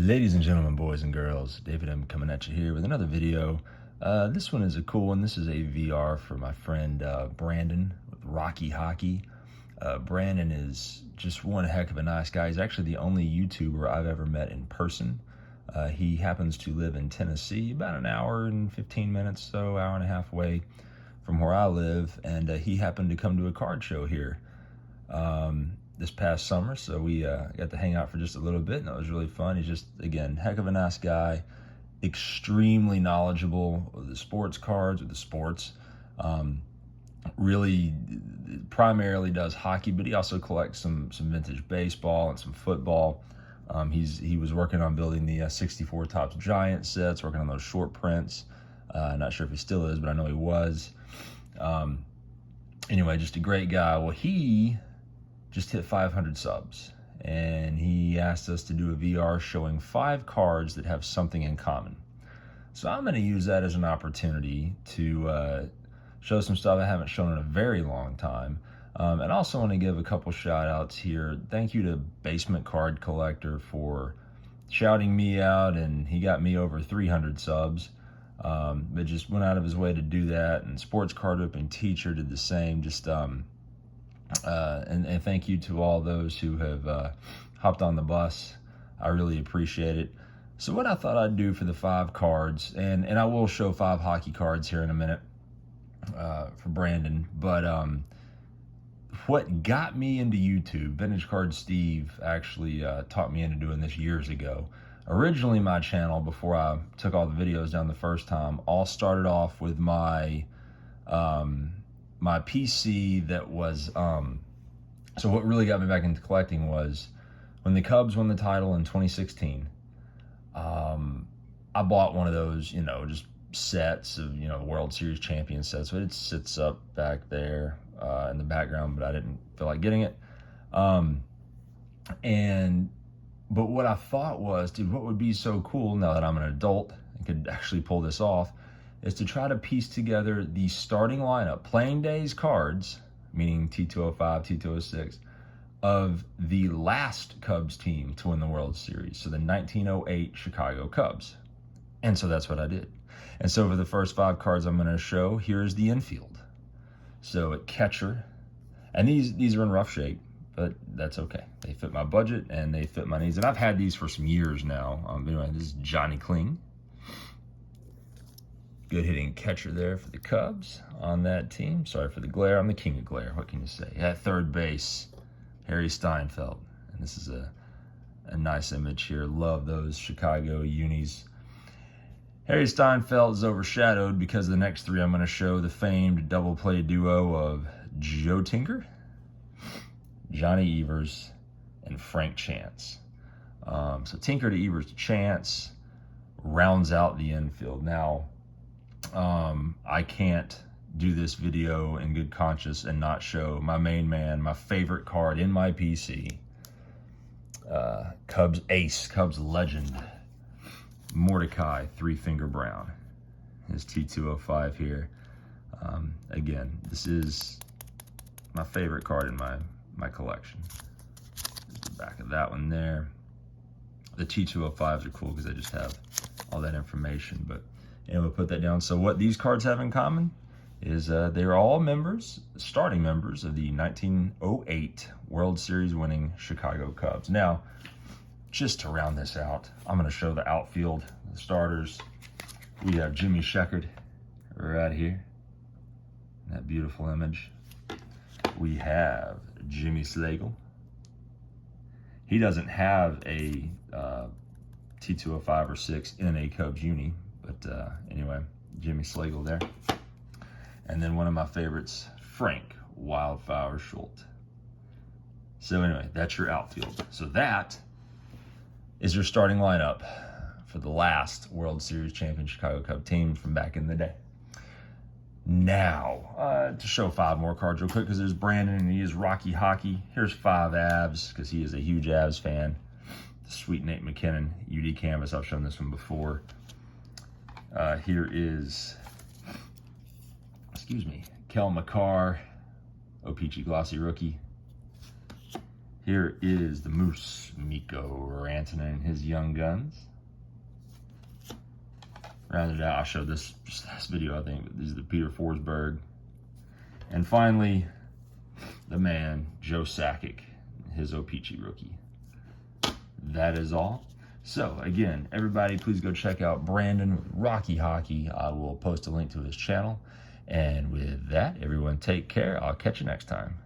Ladies and gentlemen, boys and girls, David M coming at you here with another video. This one is a cool one. This is a VR for my friend Brandon with Rocky Hockey. Brandon is just one heck of a nice guy. He's actually the only YouTuber I've ever met in person. He happens to live in Tennessee, about an hour and 15 minutes, so hour and a half away from where I live, and he happened to come to a card show here this past summer, so we got to hang out for just a little bit, and that was really fun. He's just, again, heck of a nice guy, extremely knowledgeable with the sports cards, with the sports. Really primarily does hockey, but he also collects some vintage baseball and some football. He was working on building the 64 Topps Giant sets, working on those short prints. Not sure if he still is, but I know he was. Anyway, just a great guy. Well, he just hit 500 subs, and he asked us to do a VR showing 5 cards that have something in common. So I'm going to use that as an opportunity to show some stuff I haven't shown in a very long time. And I also want to give a couple shout outs here. Thank you to Basement Card Collector for shouting me out, and he got me over 300 subs. But just went out of his way to do that, and Sports Card Ripping Teacher did the same. Just and thank you to all those who have hopped on the bus. I really appreciate it. So what I thought I'd do for the 5 cards, and I will show 5 hockey cards here in a minute for Brandon, but what got me into YouTube, Vintage Card Steve actually taught me into doing this years ago. Originally, my channel, before I took all the videos down the first time, all started off with my my PC that was, so what really got me back into collecting was when the Cubs won the title in 2016, I bought one of those, just sets of, World Series champion sets. So it sits up back there in the background, but I didn't feel like getting it. But what I thought was, dude, what would be so cool now that I'm an adult and could actually pull this off, is to try to piece together the starting lineup, playing days cards, meaning T205, T206, of the last Cubs team to win the World Series, so the 1908 Chicago Cubs. And so that's what I did. And so for the first 5 cards I'm gonna show, here's the infield. So at catcher, and these are in rough shape, but that's okay. They fit my budget and they fit my needs. And I've had these for some years now. Anyway, this is Johnny Kling. Good hitting catcher there for the Cubs on that team. Sorry for the glare. I'm the king of glare. What can you say? At third base, Harry Steinfeld. And this is a nice image here. Love those Chicago unis. Harry Steinfeld is overshadowed because the next 3 I'm going to show, the famed double play duo of Joe Tinker, Johnny Evers, and Frank Chance. So Tinker to Evers to Chance rounds out the infield. Now, I can't do this video in good conscience and not show my main man, my favorite card in my PC, Cubs ace, Cubs legend, Mordecai 3-Finger Brown. His T205 here. Again, this is my favorite card in my collection. There's the back of that one there. The T205s are cool because they just have all that information, but we'll put that down. So what these cards have in common is they're all members, starting members of the 1908 World Series winning Chicago Cubs. Now, just to round this out, I'm going to show the outfield, the starters. We have Jimmy Sheckard right here, that beautiful image. We have Jimmy Slagle. He doesn't have a T205 or 6 in a Cubs uni, but anyway, Jimmy Slagle there. And then one of my favorites, Frank Wildflower Schultz. So anyway, that's your outfield. So that is your starting lineup for the last World Series champion Chicago Cub team from back in the day. Now, to show 5 more cards real quick, because there's Brandon and he is Rocky Hockey. Here's 5 Avs, because he is a huge Avs fan. The sweet Nate McKinnon, UD Canvas. I've shown this one before. Here is, Kel McCarr, O-Pee-Chee Glossy Rookie. Here is the Moose, Mikko Rantanen and his Young Guns. Rounded out, I showed this just last video, I think, but these are the Peter Forsberg. And finally, the man, Joe Sakic, his O-Pee-Chee rookie. That is all. So again, everybody, please go check out Brandon Rocky Hockey. I will post a link to his channel. And with that, everyone take care. I'll catch you next time.